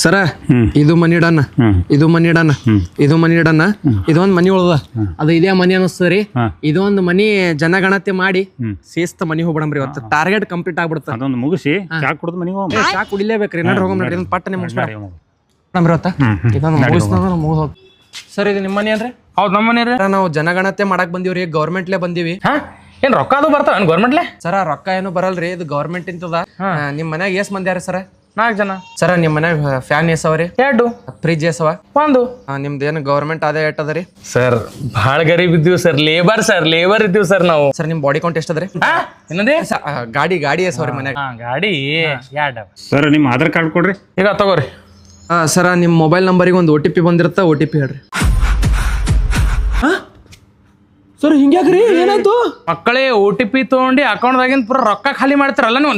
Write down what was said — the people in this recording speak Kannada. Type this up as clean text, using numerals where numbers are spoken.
ಸರ ಇದು ಮನಿ ಡನ್, ಇದು ಮನಿ ಡನ್, ಇದು ಮನಿ ಡನ್, ಇದೊಂದ್ ಮನಿ ಉಳ್ದ ಅದು ಇದೇ ಮನಿ ಅನಿಸ್ತದ್ರಿ. ಇದೊಂದ್ ಮನಿ ಜನಗಣತಿ ಮಾಡಿ ಶಿಸ್ತ ಮನಿ ಹೋಗ್ಬಿಡಮ್ರಿ. ಇವತ್ತು ಟಾರ್ಗೆಟ್ ಕಂಪ್ಲೀಟ್ ಆಗ್ಬಿಡುತ್ತೆ. ಅದೊಂದು ಮುಗಿಸಿ ಚಾ ಕುಡಿದು ಮನೆಗೆ ಹೋಗಿ ಚಾ ಕುಡಿಲೇಬೇಕ್ರಿ. ನಡ್ರಿ ಹೋಗಮ್ ನಡ್ರಿ, ಇದೊಂದು ಪಟ್ಟನೆ ಮುಗಿಸ್ಬಿಡ್ರಿ ಇವತ್ತ. ಇದೊಂದು ಮುಗಿಸ್ತಂದ್ರ ಮುಗಿದ್ ಸರ್. ಇದು ನಿಮ್ಮ ಮನಿ ಅಂದ್ರೆ? ಹೌದು ನಮ್ಮ ಮನೆ ರೀ. ನಾವು ಜನಗಣತಿ ಮಾಡಕ್ ಬಂದಿವ್ರಿ, ಗೌರ್ಮೆಂಟ್ಲೇ ಬಂದಿವಿ. ಹಾ ಏನ್ ರೊಕ್ಕ ಅದು ಬರ್ತಾವ ಗೌರ್ಮೆಂಟ್ಲೆ? ಸರ ರೊಕ್ಕ ಏನು ಬರಲ್ರಿ, ಇದು ಗೌರ್ಮೆಂಟ್ ಇಂತದ. ನಿಮ್ ಮನ್ಯಾಗ ಎಷ್ಟ್ ಮಂದಿ ಯಾರ ಸರ? 4 ಜನ. ಸರ ನಿಮ್ ಮನ್ಯಾಗ ಫ್ಯಾನ್ ಎಸವ್ರಿ? 2. ಫ್ರಿಜ್ ಎಸವ? 1. ನಿಮ್ದೇನು ಗೌರ್ಮೆಂಟ್ ಅದೇ ಎಟ್ಟದ್ರಿ? ಸರ್ ಭಾಳ ಗರೀಬ್ ಇದ್ದೀವಿ ಸರ್, ಲೇಬರ್ ಇದ್ದೀವಿ ಸರ್ ನಾವು. ಸರ್ ನಿಮ್ ಬಾಡಿ ಕೌಂಟ್ ಎಷ್ಟದ್ರಿ? ಏನಂದಿ? ಗಾಡಿ ಎಸವ್ರಿ ಮನ್ಯಾಗ? ಗಾಡಿ 2. ಸರ್ ನಿಮ್ಮ ಆಧಾರ್ ಕಾರ್ಡ್ ಕೊಡ್ರಿ. ಈಗ ತಗೋರಿ. ಸರ ನಿಮ್ ಮೊಬೈಲ್ ನಂಬರಿಗೆ ಒಂದು OTP ಬಂದಿರುತ್ತ, OTP ಹೇಳ್ರಿ. ಸರ್ ಹಿಂಗ್ಯಾಕ್ರಿ, ಏನಾಯ್ತು? ಮಕ್ಕಳೇ OTP ತಗೊಂಡು ಅಕೌಂಟ್ದಾಗಿಂದ ಪೂರ ರೊಕ್ಕ ಖಾಲಿ ಮಾಡ್ತಾರಲ್ಲ ನೀವು.